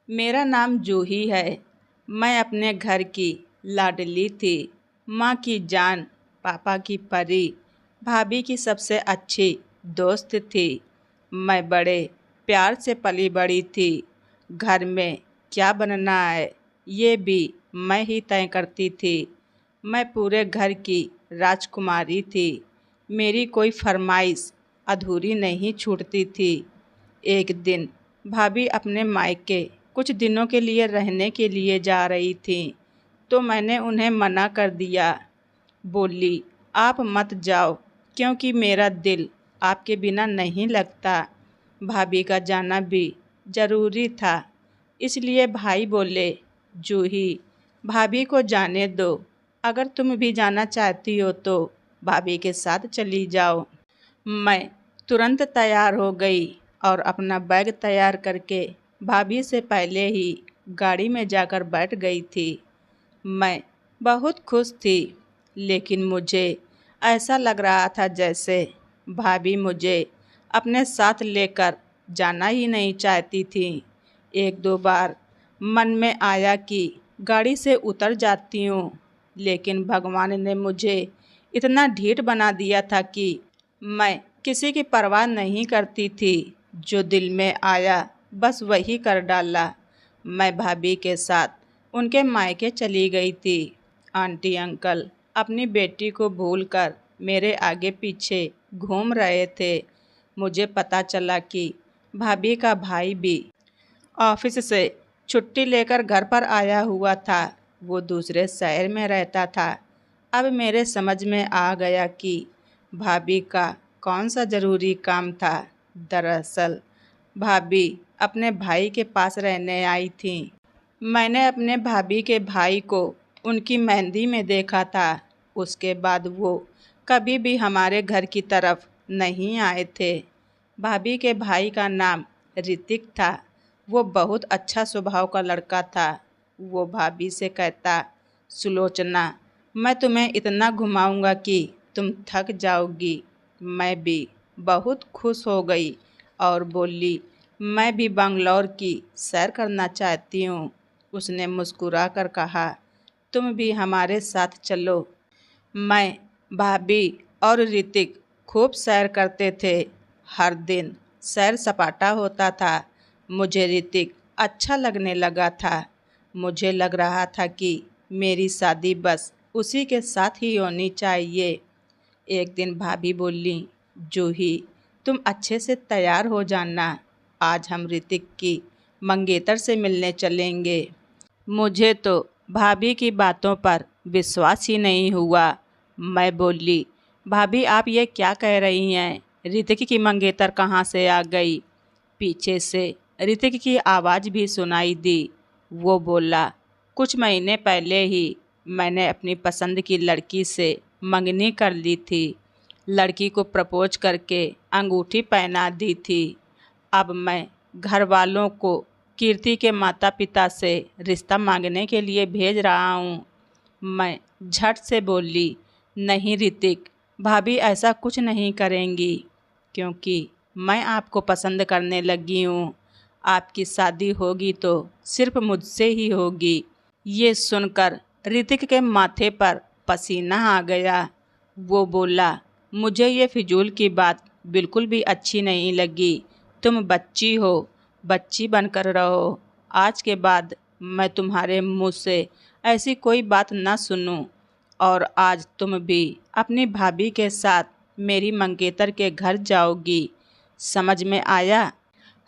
मेरा नाम जूही है। मैं अपने घर की लाडली थी, माँ की जान, पापा की परी, भाभी की सबसे अच्छी दोस्त थी। मैं बड़े प्यार से पली बड़ी थी। घर में क्या बनना है ये भी मैं ही तय करती थी। मैं पूरे घर की राजकुमारी थी। मेरी कोई फरमाइश अधूरी नहीं छूटती थी। एक दिन भाभी अपने मायके कुछ दिनों के लिए रहने के लिए जा रही थी, तो मैंने उन्हें मना कर दिया। बोली, आप मत जाओ, क्योंकि मेरा दिल आपके बिना नहीं लगता। भाभी का जाना भी ज़रूरी था। इसलिए भाई बोले, जूही, भाभी को जाने दो। अगर तुम भी जाना चाहती हो तो भाभी के साथ चली जाओ। मैं तुरंत तैयार हो गई और अपना बैग तैयार करके भाभी से पहले ही गाड़ी में जाकर बैठ गई थी। मैं बहुत खुश थी, लेकिन मुझे ऐसा लग रहा था जैसे भाभी मुझे अपने साथ लेकर जाना ही नहीं चाहती थी। एक दो बार मन में आया कि गाड़ी से उतर जाती हूँ, लेकिन भगवान ने मुझे इतना ढीठ बना दिया था कि मैं किसी की परवाह नहीं करती थी। जो दिल में आया बस वही कर डाला। मैं भाभी के साथ उनके मायके चली गई थी। आंटी अंकल अपनी बेटी को भूलकर मेरे आगे पीछे घूम रहे थे। मुझे पता चला कि भाभी का भाई भी ऑफिस से छुट्टी लेकर घर पर आया हुआ था। वो दूसरे शहर में रहता था। अब मेरे समझ में आ गया कि भाभी का कौन सा ज़रूरी काम था। दरअसल भाभी अपने भाई के पास रहने आई थी। मैंने अपने भाभी के भाई को उनकी मेहंदी में देखा था। उसके बाद वो कभी भी हमारे घर की तरफ नहीं आए थे। भाभी के भाई का नाम ऋतिक था। वो बहुत अच्छा स्वभाव का लड़का था। वो भाभी से कहता, सुलोचना, मैं तुम्हें इतना घुमाऊंगा कि तुम थक जाओगी। मैं भी बहुत खुश हो गई और बोली, मैं भी बंगलौर की सैर करना चाहती हूँ। उसने मुस्कुरा कर कहा, तुम भी हमारे साथ चलो। मैं, भाभी और ऋतिक खूब सैर करते थे। हर दिन सैर सपाटा होता था। मुझे ऋतिक अच्छा लगने लगा था। मुझे लग रहा था कि मेरी शादी बस उसी के साथ ही होनी चाहिए। एक दिन भाभी बोली, जूही, तुम अच्छे से तैयार हो जाना। आज हम ऋतिक की मंगेतर से मिलने चलेंगे। मुझे तो भाभी की बातों पर विश्वास ही नहीं हुआ। मैं बोली, भाभी आप ये क्या कह रही हैं? ऋतिक की मंगेतर कहाँ से आ गई? पीछे से ऋतिक की आवाज़ भी सुनाई दी। वो बोला, कुछ महीने पहले ही मैंने अपनी पसंद की लड़की से मंगनी कर ली थी। लड़की को प्रपोज करके अंगूठी पहना दी थी। अब मैं घर वालों को कीर्ति के माता पिता से रिश्ता मांगने के लिए भेज रहा हूँ। मैं झट से बोली, नहीं ऋतिक, भाभी ऐसा कुछ नहीं करेंगी, क्योंकि मैं आपको पसंद करने लगी हूँ। आपकी शादी होगी तो सिर्फ मुझसे ही होगी। ये सुनकर ऋतिक के माथे पर पसीना आ गया। वो बोला, मुझे ये फिजूल की बात बिल्कुल भी अच्छी नहीं लगी। तुम बच्ची हो, बच्ची बनकर रहो। आज के बाद मैं तुम्हारे मुंह से ऐसी कोई बात ना सुनूं। और आज तुम भी अपनी भाभी के साथ मेरी मंगेतर के घर जाओगी। समझ में आया?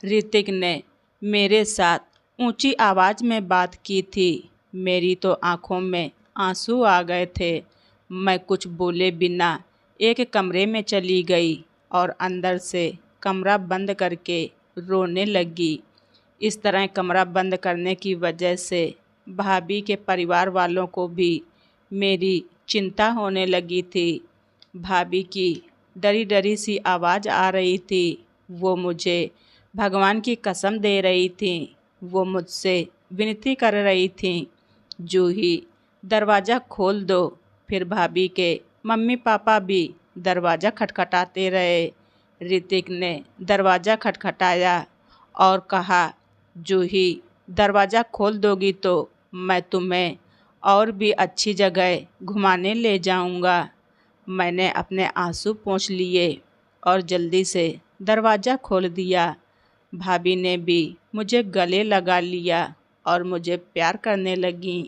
ऋतिक ने मेरे साथ ऊंची आवाज़ में बात की थी। मेरी तो आंखों में आंसू आ गए थे। मैं कुछ बोले बिना एक कमरे में चली गई और अंदर से कमरा बंद करके रोने लगी। इस तरह कमरा बंद करने की वजह से भाभी के परिवार वालों को भी मेरी चिंता होने लगी थी। भाभी की डरी डरी सी आवाज़ आ रही थी। वो मुझे भगवान की कसम दे रही थी। वो मुझसे विनती कर रही थी, जूही, दरवाज़ा खोल दो। फिर भाभी के मम्मी पापा भी दरवाज़ा खटखटाते रहे। ऋतिक ने दरवाज़ा खटखटाया और कहा, जूही, दरवाज़ा खोल दोगी तो मैं तुम्हें और भी अच्छी जगह घुमाने ले जाऊंगा। मैंने अपने आंसू पोंछ लिए और जल्दी से दरवाज़ा खोल दिया। भाभी ने भी मुझे गले लगा लिया और मुझे प्यार करने लगीं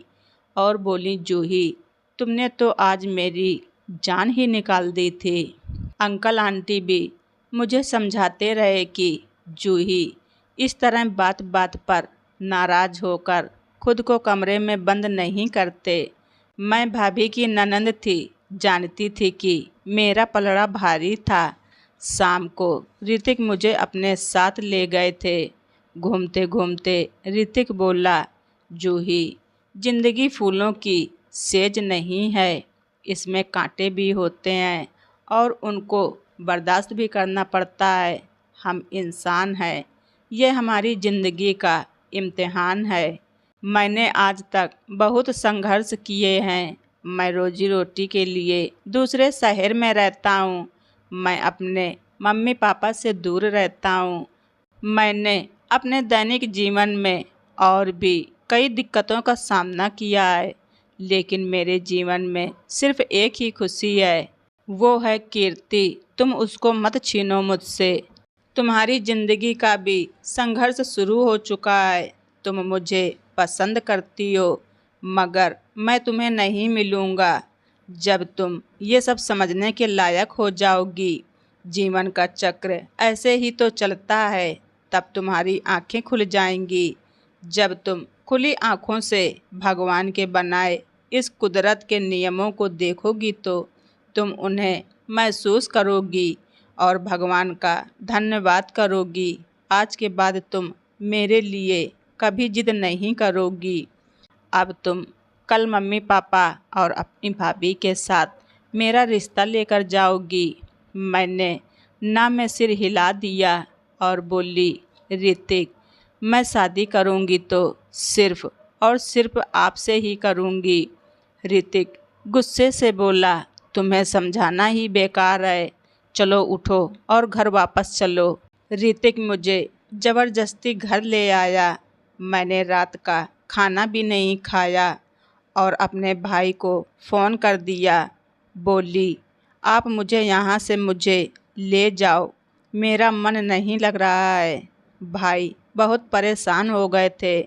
और बोली, जूही तुमने तो आज मेरी जान ही निकाल दी थी। अंकल आंटी भी मुझे समझाते रहे कि जूही इस तरह बात बात पर नाराज़ होकर खुद को कमरे में बंद नहीं करते। मैं भाभी की ननंद थी, जानती थी कि मेरा पलड़ा भारी था। शाम को ऋतिक मुझे अपने साथ ले गए थे। घूमते घूमते ऋतिक बोला, जूही जिंदगी फूलों की सेज नहीं है, इसमें कांटे भी होते हैं और उनको बर्दाश्त भी करना पड़ता है। हम इंसान हैं, ये हमारी ज़िंदगी का इम्तिहान है। मैंने आज तक बहुत संघर्ष किए हैं। मैं रोजी रोटी के लिए दूसरे शहर में रहता हूँ। मैं अपने मम्मी पापा से दूर रहता हूँ। मैंने अपने दैनिक जीवन में और भी कई दिक्कतों का सामना किया है, लेकिन मेरे जीवन में सिर्फ एक ही खुशी है, वो है कीर्ति। तुम उसको मत छीनो मुझसे। तुम्हारी ज़िंदगी का भी संघर्ष शुरू हो चुका है। तुम मुझे पसंद करती हो, मगर मैं तुम्हें नहीं मिलूँगा। जब तुम ये सब समझने के लायक हो जाओगी, जीवन का चक्र ऐसे ही तो चलता है, तब तुम्हारी आंखें खुल जाएंगी। जब तुम खुली आंखों से भगवान के बनाए इस कुदरत के नियमों को देखोगी तो तुम उन्हें महसूस करोगी और भगवान का धन्यवाद करोगी। आज के बाद तुम मेरे लिए कभी जिद नहीं करोगी। अब तुम कल मम्मी पापा और अपनी भाभी के साथ मेरा रिश्ता लेकर जाओगी। मैंने ना में सिर हिला दिया और बोली, ऋतिक मैं शादी करूंगी तो सिर्फ और सिर्फ आपसे ही करूंगी। ऋतिक गुस्से से बोला, तुम्हें समझाना ही बेकार है, चलो उठो और घर वापस चलो। ऋतिक मुझे ज़बरदस्ती घर ले आया। मैंने रात का खाना भी नहीं खाया और अपने भाई को फ़ोन कर दिया। बोली, आप मुझे यहाँ से मुझे ले जाओ, मेरा मन नहीं लग रहा है। भाई बहुत परेशान हो गए थे।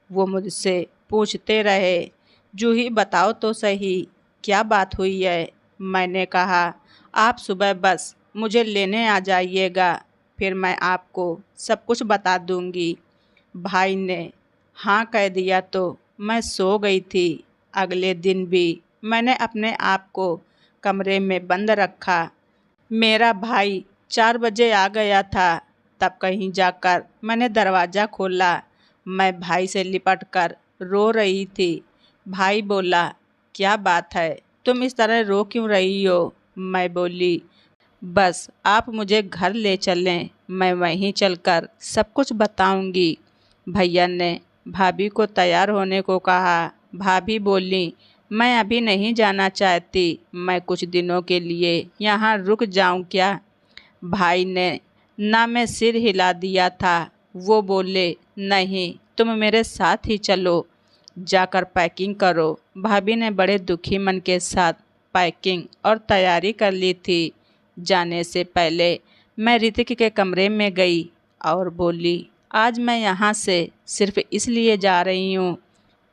वो मुझसे पूछते रहे, जूही बताओ तो सही क्या बात हुई है। मैंने कहा, आप सुबह बस मुझे लेने आ जाइएगा, फिर मैं आपको सब कुछ बता दूंगी। भाई ने हाँ कह दिया तो मैं सो गई थी। अगले दिन भी मैंने अपने आप को कमरे में बंद रखा। मेरा भाई 4 बजे आ गया था। तब कहीं जाकर मैंने दरवाज़ा खोला। मैं भाई से लिपट कर रो रही थी। भाई बोला, क्या बात है, तुम इस तरह रो क्यों रही हो। मैं बोली, बस आप मुझे घर ले चलें, मैं वहीं चलकर सब कुछ बताऊंगी। भैया ने भाभी को तैयार होने को कहा। भाभी बोली, मैं अभी नहीं जाना चाहती, मैं कुछ दिनों के लिए यहाँ रुक जाऊँ क्या। भाई ने ना में सिर हिला दिया था। वो बोले, नहीं तुम मेरे साथ ही चलो, जाकर पैकिंग करो। भाभी ने बड़े दुखी मन के साथ पैकिंग और तैयारी कर ली थी। जाने से पहले मैं ऋतिक के कमरे में गई और बोली, आज मैं यहाँ से सिर्फ इसलिए जा रही हूँ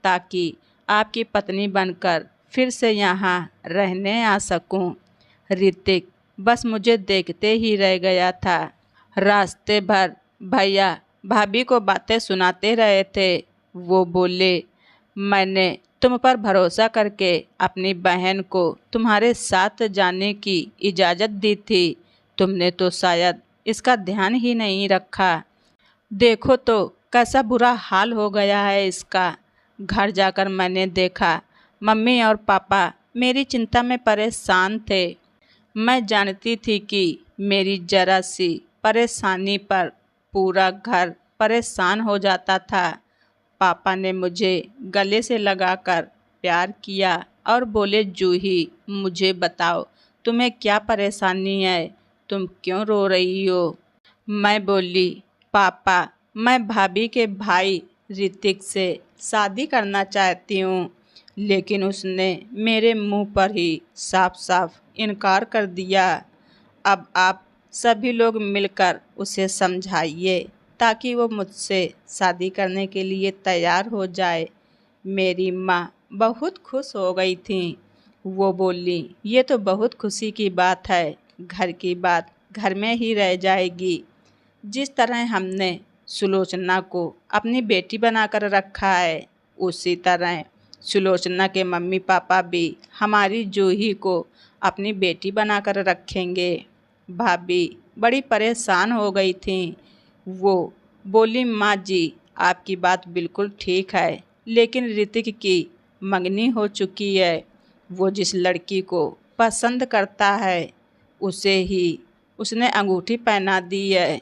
ताकि आपकी पत्नी बनकर फिर से यहाँ रहने आ सकूँ। ऋतिक बस मुझे देखते ही रह गया था। रास्ते भर भैया भाभी को बातें सुनाते रहे थे। वो बोले, मैंने तुम पर भरोसा करके अपनी बहन को तुम्हारे साथ जाने की इजाज़त दी थी, तुमने तो शायद इसका ध्यान ही नहीं रखा। देखो तो कैसा बुरा हाल हो गया है इसका। घर जाकर मैंने देखा मम्मी और पापा मेरी चिंता में परेशान थे। मैं जानती थी कि मेरी जरा सी परेशानी पर पूरा घर परेशान हो जाता था। पापा ने मुझे गले से लगाकर प्यार किया और बोले, जूही मुझे बताओ तुम्हें क्या परेशानी है, तुम क्यों रो रही हो। मैं बोली, पापा मैं भाभी के भाई ऋतिक से शादी करना चाहती हूँ, लेकिन उसने मेरे मुंह पर ही साफ साफ इनकार कर दिया। अब आप सभी लोग मिलकर उसे समझाइए ताकि वो मुझसे शादी करने के लिए तैयार हो जाए। मेरी माँ बहुत खुश हो गई थी। वो बोली, ये तो बहुत खुशी की बात है, घर की बात घर में ही रह जाएगी। जिस तरह हमने सुलोचना को अपनी बेटी बनाकर रखा है, उसी तरह सुलोचना के मम्मी पापा भी हमारी जूही को अपनी बेटी बनाकर रखेंगे। भाभी बड़ी परेशान हो गई थी। वो बोली, माँ जी आपकी बात बिल्कुल ठीक है, लेकिन ऋतिक की मंगनी हो चुकी है। वो जिस लड़की को पसंद करता है उसे ही उसने अंगूठी पहना दी है।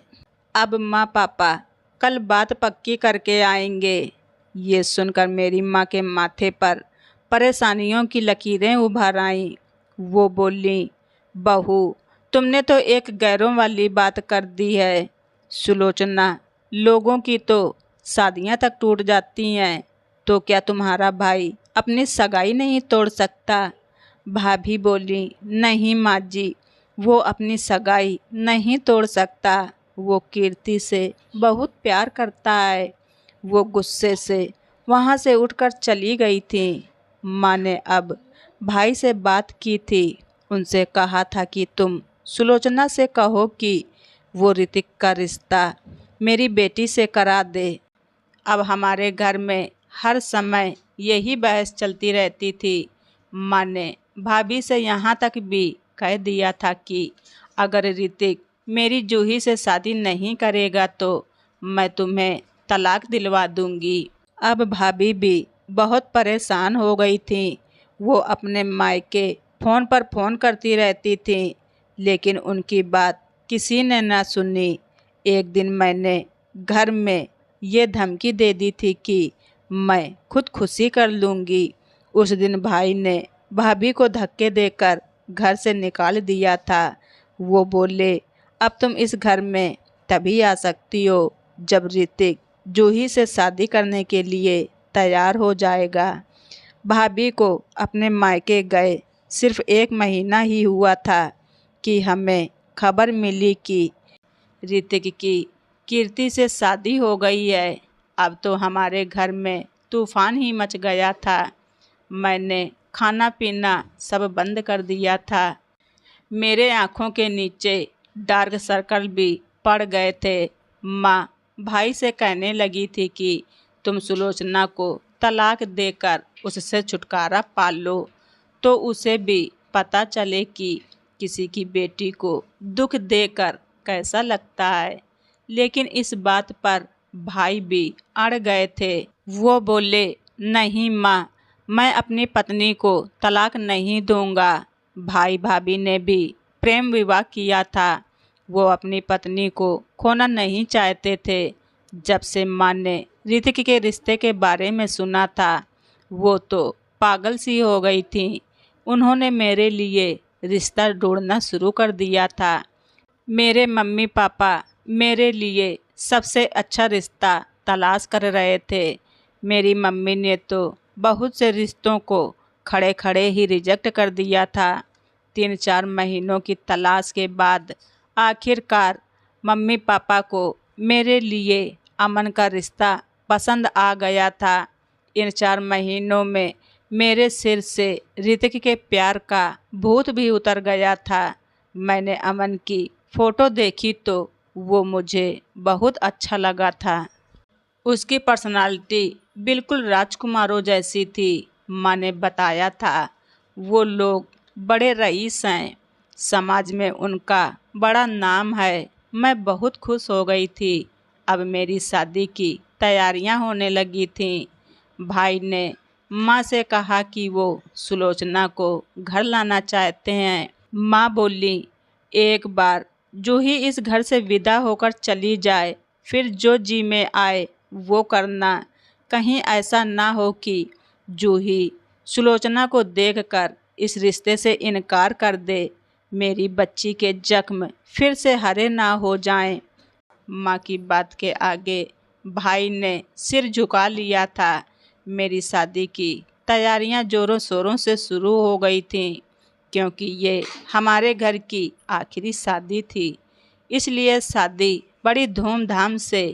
अब माँ पापा कल बात पक्की करके आएंगे। ये सुनकर मेरी माँ के माथे पर परेशानियों की लकीरें उभर आईं। वो बोली, बहू तुमने तो एक गैरों वाली बात कर दी है। सुलोचना, लोगों की तो शादियाँ तक टूट जाती हैं, तो क्या तुम्हारा भाई अपनी सगाई नहीं तोड़ सकता? भाभी बोली, नहीं माँ जी, वो अपनी सगाई नहीं तोड़ सकता। वो कीर्ति से बहुत प्यार करता है। वो गुस्से से वहाँ से उठकर चली गई थी। माँ ने अब भाई से बात की थी। उनसे कहा था कि तुम सुलोचना से कहो कि वो ऋतिक का रिश्ता मेरी बेटी से करा दे। अब हमारे घर में हर समय यही बहस चलती रहती थी। माँ ने भाभी से यहाँ तक भी कह दिया था कि अगर ऋतिक मेरी जूही से शादी नहीं करेगा तो मैं तुम्हें तलाक दिलवा दूंगी। अब भाभी भी बहुत परेशान हो गई थी। वो अपने मायके फ़ोन पर फ़ोन करती रहती थी, लेकिन उनकी बात किसी ने ना सुनी। एक दिन मैंने घर में ये धमकी दे दी थी कि मैं खुदकुशी कर लूँगी। उस दिन भाई ने भाभी को धक्के देकर घर से निकाल दिया था। वो बोले, अब तुम इस घर में तभी आ सकती हो जब ऋतिक जूही से शादी करने के लिए तैयार हो जाएगा। भाभी को अपने मायके गए सिर्फ 1 महीना ही हुआ था कि हमें खबर मिली कि ऋतिक की कीर्ति से शादी हो गई है। अब तो हमारे घर में तूफान ही मच गया था। मैंने खाना पीना सब बंद कर दिया था। मेरे आँखों के नीचे डार्क सर्कल भी पड़ गए थे। माँ भाई से कहने लगी थी कि तुम सुलोचना को तलाक देकर उससे छुटकारा पा लो, तो उसे भी पता चले कि किसी की बेटी को दुख देकर कैसा लगता है। लेकिन इस बात पर भाई भी अड़ गए थे। वो बोले, नहीं माँ, मैं अपनी पत्नी को तलाक नहीं दूंगा। भाई भाभी ने भी प्रेम विवाह किया था। वो अपनी पत्नी को खोना नहीं चाहते थे। जब से माँ ने ऋतिक के रिश्ते के बारे में सुना था, वो तो पागल सी हो गई थी। उन्होंने मेरे लिए रिश्ता ढूंढना शुरू कर दिया था। मेरे मम्मी पापा मेरे लिए सबसे अच्छा रिश्ता तलाश कर रहे थे। मेरी मम्मी ने तो बहुत से रिश्तों को खड़े खड़े ही रिजेक्ट कर दिया था। 3-4 महीनों की तलाश के बाद आखिरकार मम्मी पापा को मेरे लिए अमन का रिश्ता पसंद आ गया था। इन 4 महीनों में मेरे सिर से ऋतिक के प्यार का भूत भी उतर गया था। मैंने अमन की फ़ोटो देखी तो वो मुझे बहुत अच्छा लगा था। उसकी पर्सनालिटी बिल्कुल राजकुमारों जैसी थी। माँ ने बताया था वो लोग बड़े रईस हैं, समाज में उनका बड़ा नाम है। मैं बहुत खुश हो गई थी। अब मेरी शादी की तैयारियां होने लगी थीं। भाई ने माँ से कहा कि वो सुलोचना को घर लाना चाहते हैं। माँ बोली, एक बार जूही इस घर से विदा होकर चली जाए, फिर जो जी में आए वो करना। कहीं ऐसा ना हो कि जूही सुलोचना को देखकर इस रिश्ते से इनकार कर दे। मेरी बच्ची के जख्म फिर से हरे ना हो जाएं। माँ की बात के आगे भाई ने सिर झुका लिया था। मेरी शादी की तैयारियां जोरों शोरों से शुरू हो गई थीं, क्योंकि ये हमारे घर की आखिरी शादी थी। इसलिए शादी बड़ी धूमधाम से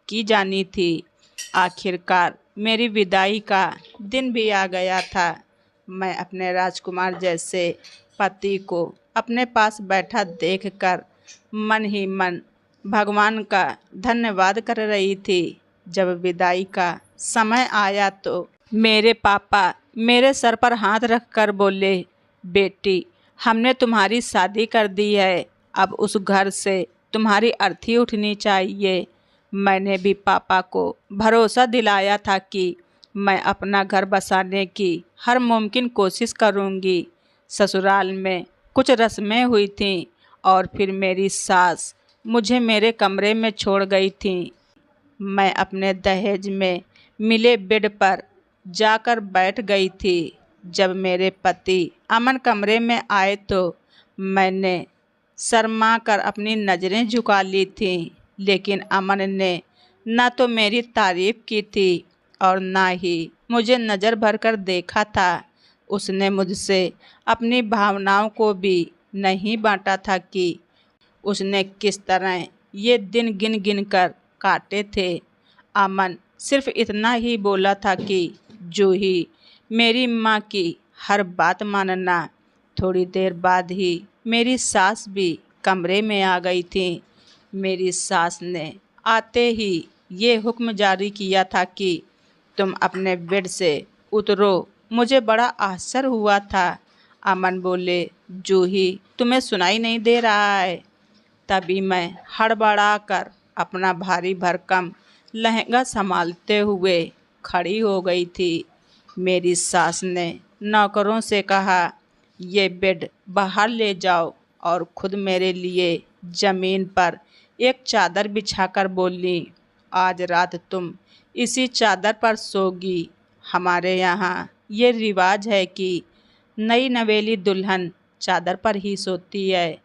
की जानी थी। आखिरकार मेरी विदाई का दिन भी आ गया था। मैं अपने राजकुमार जैसे पति को अपने पास बैठा देखकर मन ही मन भगवान का धन्यवाद कर रही थी। जब विदाई का समय आया तो मेरे पापा मेरे सर पर हाथ रखकर बोले, बेटी, हमने तुम्हारी शादी कर दी है, अब उस घर से तुम्हारी अर्थी उठनी चाहिए। मैंने भी पापा को भरोसा दिलाया था कि मैं अपना घर बसाने की हर मुमकिन कोशिश करूंगी। ससुराल में कुछ रस्में हुई थीं और फिर मेरी सास मुझे मेरे कमरे में छोड़ गई थी। मैं अपने दहेज में मिले बेड पर जाकर बैठ गई थी। जब मेरे पति अमन कमरे में आए तो मैंने शर्मा कर अपनी नज़रें झुका ली थीं, लेकिन अमन ने न तो मेरी तारीफ़ की थी और न ही मुझे नज़र भर कर देखा था। उसने मुझसे अपनी भावनाओं को भी नहीं बांटा था कि उसने किस तरह ये दिन गिन गिन कर काटे थे। अमन सिर्फ इतना ही बोला था कि जूही, मेरी माँ की हर बात मानना। थोड़ी देर बाद ही मेरी सास भी कमरे में आ गई थी। मेरी सास ने आते ही ये हुक्म जारी किया था कि तुम अपने बेड से उतरो। मुझे बड़ा आश्चर्य हुआ था। अमन बोले, जूही, तुम्हें सुनाई नहीं दे रहा है? तभी मैं हड़बड़ाकर अपना भारी भरकम लहंगा संभालते हुए खड़ी हो गई थी। मेरी सास ने नौकरों से कहा, ये बेड बाहर ले जाओ, और खुद मेरे लिए ज़मीन पर एक चादर बिछाकर बोली, आज रात तुम इसी चादर पर सोगी। हमारे यहाँ ये रिवाज है कि नई नवेली दुल्हन चादर पर ही सोती है।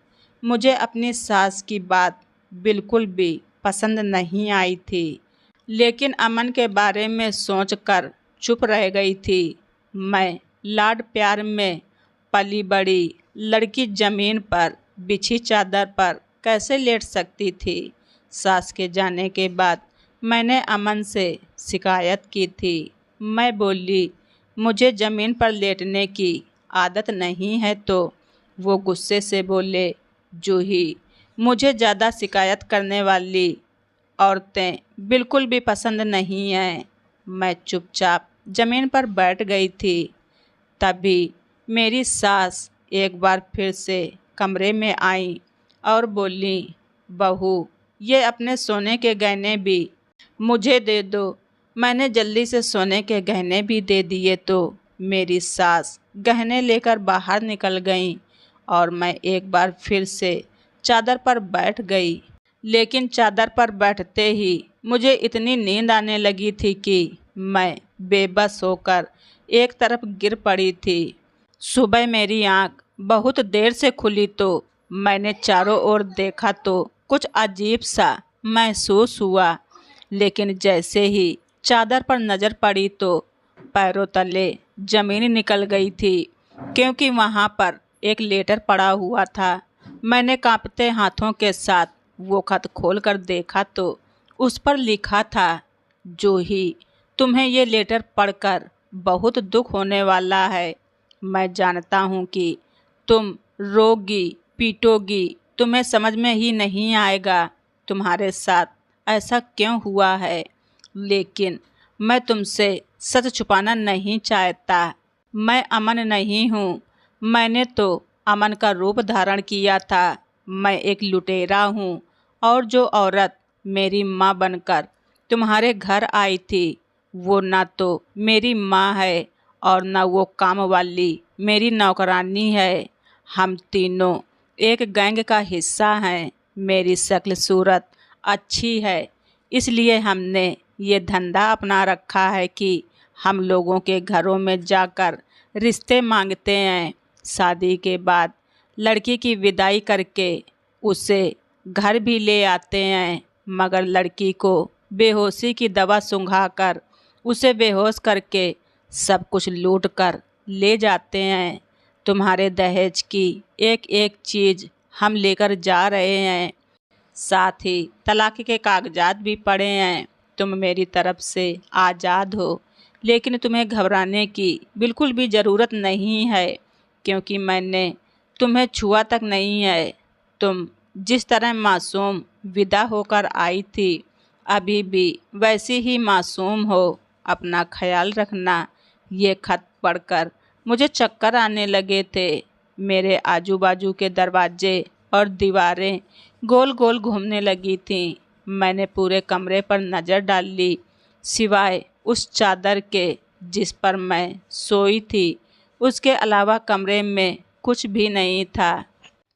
मुझे अपनी सास की बात बिल्कुल भी पसंद नहीं आई थी, लेकिन अमन के बारे में सोचकर चुप रह गई थी। मैं लाड प्यार में पली बड़ी लड़की ज़मीन पर बिछी चादर पर कैसे लेट सकती थी? सास के जाने के बाद मैंने अमन से शिकायत की थी। मैं बोली, मुझे ज़मीन पर लेटने की आदत नहीं है। तो वो गुस्से से बोले, जूही, मुझे ज़्यादा शिकायत करने वाली औरतें बिल्कुल भी पसंद नहीं हैं। मैं चुपचाप ज़मीन पर बैठ गई थी। तभी मेरी सास एक बार फिर से कमरे में आई और बोली, बहू, ये अपने सोने के गहने भी मुझे दे दो। मैंने जल्दी से सोने के गहने भी दे दिए तो मेरी सास गहने लेकर बाहर निकल गईं और मैं एक बार फिर से चादर पर बैठ गई। लेकिन चादर पर बैठते ही मुझे इतनी नींद आने लगी थी कि मैं बेबस होकर एक तरफ गिर पड़ी थी। सुबह मेरी आँख बहुत देर से खुली तो मैंने चारों ओर देखा तो कुछ अजीब सा महसूस हुआ। लेकिन जैसे ही चादर पर नज़र पड़ी तो पैरों तले ज़मीन निकल गई थी, क्योंकि वहाँ पर एक लेटर पड़ा हुआ था। मैंने कांपते हाथों के साथ वो खत खोलकर देखा तो उस पर लिखा था, जूही, तुम्हें ये लेटर पढ़कर बहुत दुख होने वाला है। मैं जानता हूँ कि तुम रोगी पीटोगी, तुम्हें समझ में ही नहीं आएगा तुम्हारे साथ ऐसा क्यों हुआ है। लेकिन मैं तुमसे सच छुपाना नहीं चाहता। मैं अमन नहीं हूँ। मैंने तो अमन का रूप धारण किया था। मैं एक लुटेरा हूँ, और जो औरत मेरी माँ बनकर तुम्हारे घर आई थी वो ना तो मेरी माँ है और ना वो काम वाली मेरी नौकरानी है। हम तीनों एक गैंग का हिस्सा हैं। मेरी शक्ल सूरत अच्छी है, इसलिए हमने ये धंधा अपना रखा है कि हम लोगों के घरों में जाकर रिश्ते मांगते हैं। शादी के बाद लड़की की विदाई करके उसे घर भी ले आते हैं, मगर लड़की को बेहोशी की दवा सुंघाकर उसे बेहोश करके सब कुछ लूट कर ले जाते हैं। तुम्हारे दहेज की एक एक चीज़ हम लेकर जा रहे हैं, साथ ही तलाक के कागजात भी पड़े हैं। तुम मेरी तरफ से आज़ाद हो, लेकिन तुम्हें घबराने की बिल्कुल भी ज़रूरत नहीं है, क्योंकि मैंने तुम्हें छुआ तक नहीं है। तुम जिस तरह मासूम विदा होकर आई थी, अभी भी वैसी ही मासूम हो। अपना ख्याल रखना। ये खत पढ़कर मुझे चक्कर आने लगे थे। मेरे आजू बाजू के दरवाजे और दीवारें गोल गोल घूमने लगी थीं। मैंने पूरे कमरे पर नज़र डाल ली, सिवाय उस चादर के जिस पर मैं सोई थी। उसके अलावा कमरे में कुछ भी नहीं था।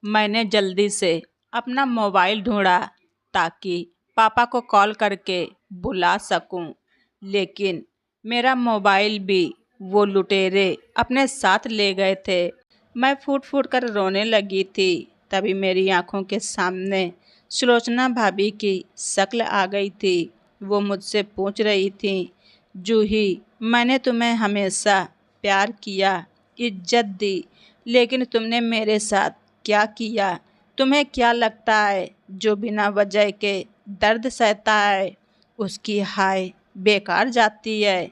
मैंने जल्दी से अपना मोबाइल ढूंढा ताकि पापा को कॉल करके बुला सकूं, लेकिन मेरा मोबाइल भी वो लुटेरे अपने साथ ले गए थे। मैं फूट फूट कर रोने लगी थी। तभी मेरी आंखों के सामने सुलोचना भाभी की शक्ल आ गई थी। वो मुझसे पूछ रही थी, जूही, मैंने तुम्हें हमेशा प्यार किया, इज्जत दी, लेकिन तुमने मेरे साथ क्या किया? तुम्हें क्या लगता है जो बिना वजह के दर्द सहता है उसकी हाय बेकार जाती है?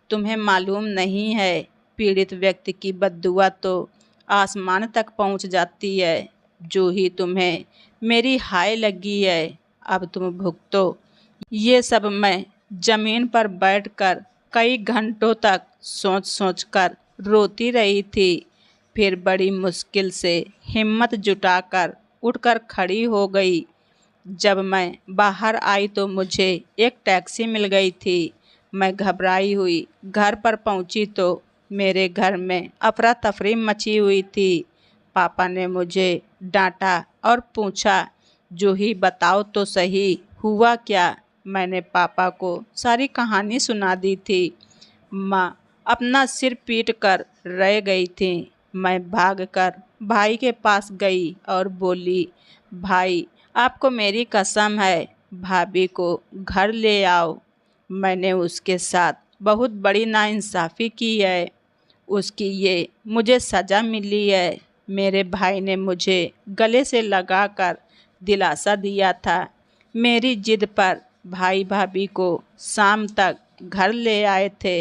तुम्हें मालूम नहीं है, पीड़ित व्यक्ति की बद्दुआ तो आसमान तक पहुंच जाती है। जो ही तुम्हें मेरी हाय लगी है, अब तुम भुगतो। ये सब मैं जमीन पर बैठकर कई घंटों तक सोच सोच कर रोती रही थी। फिर बड़ी मुश्किल से हिम्मत जुटाकर उठकर खड़ी हो गई। जब मैं बाहर आई तो मुझे एक टैक्सी मिल गई थी। मैं घबराई हुई घर पर पहुंची तो मेरे घर में अफरा तफरी मची हुई थी। पापा ने मुझे डांटा और पूछा, जूही बताओ तो सही, हुआ क्या? मैंने पापा को सारी कहानी सुना दी थी। माँ अपना सिर पीट कर रह गई थी। मैं भागकर भाई के पास गई और बोली, भाई आपको मेरी कसम है, भाभी को घर ले आओ। मैंने उसके साथ बहुत बड़ी नाइंसाफ़ी की है। उसकी ये मुझे सज़ा मिली है। मेरे भाई ने मुझे गले से लगाकर दिलासा दिया था। मेरी जिद पर भाई भाभी को शाम तक घर ले आए थे।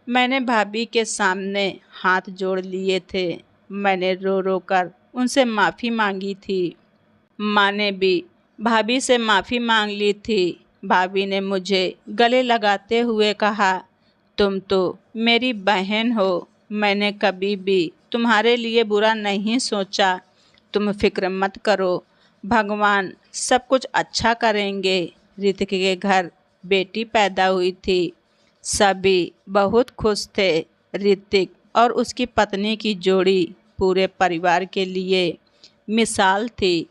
मैंने भाभी के सामने हाथ जोड़ लिए थे। मैंने रो रो कर उनसे माफ़ी मांगी थी। माँ ने भी भाभी से माफ़ी मांग ली थी। भाभी ने मुझे गले लगाते हुए कहा, तुम तो मेरी बहन हो, मैंने कभी भी तुम्हारे लिए बुरा नहीं सोचा। तुम फिक्र मत करो, भगवान सब कुछ अच्छा करेंगे। ऋतिक के घर बेटी पैदा हुई थी। सभी बहुत खुश थे। ऋतिक और उसकी पत्नी की जोड़ी पूरे परिवार के लिए मिसाल थी।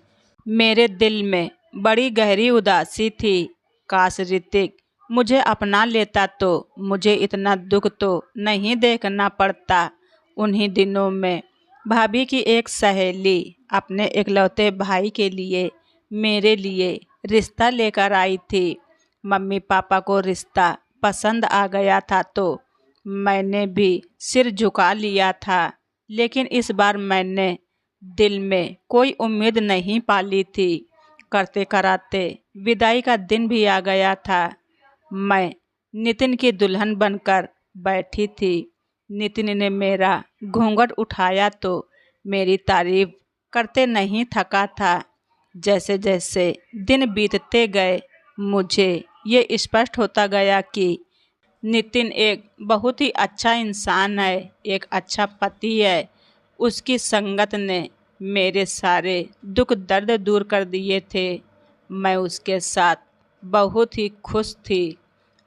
मेरे दिल में बड़ी गहरी उदासी थी। काश ऋतिक मुझे अपना लेता तो मुझे इतना दुख तो नहीं देखना पड़ता। उन्हीं दिनों में भाभी की एक सहेली अपने इकलौते भाई के लिए मेरे लिए रिश्ता लेकर आई थी। मम्मी पापा को रिश्ता पसंद आ गया था तो मैंने भी सिर झुका लिया था, लेकिन इस बार मैंने दिल में कोई उम्मीद नहीं पाली थी। करते कराते विदाई का दिन भी आ गया था। मैं नितिन की दुल्हन बनकर बैठी थी। नितिन ने मेरा घूंघट उठाया तो मेरी तारीफ करते नहीं थका था। जैसे जैसे दिन बीतते गए मुझे ये स्पष्ट होता गया कि नितिन एक बहुत ही अच्छा इंसान है, एक अच्छा पति है। उसकी संगत ने मेरे सारे दुख दर्द दूर कर दिए थे। मैं उसके साथ बहुत ही खुश थी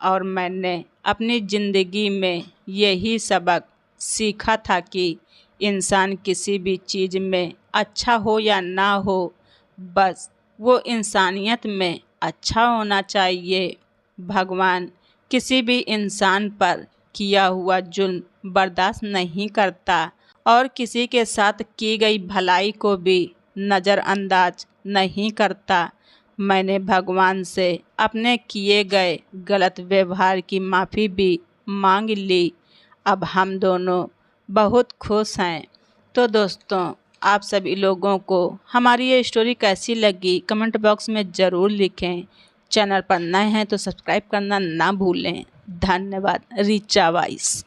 और मैंने अपनी ज़िंदगी में यही सबक सीखा था कि इंसान किसी भी चीज़ में अच्छा हो या ना हो, बस वो इंसानियत में अच्छा होना चाहिए। भगवान किसी भी इंसान पर किया हुआ जुल्म बर्दाश्त नहीं करता और किसी के साथ की गई भलाई को भी नज़रअंदाज नहीं करता। मैंने भगवान से अपने किए गए गलत व्यवहार की माफ़ी भी मांग ली। अब हम दोनों बहुत खुश हैं। तो दोस्तों, आप सभी लोगों को हमारी ये स्टोरी कैसी लगी कमेंट बॉक्स में ज़रूर लिखें। चैनल पर नए हैं तो सब्सक्राइब करना ना भूलें। धन्यवाद। रीचा वाइस।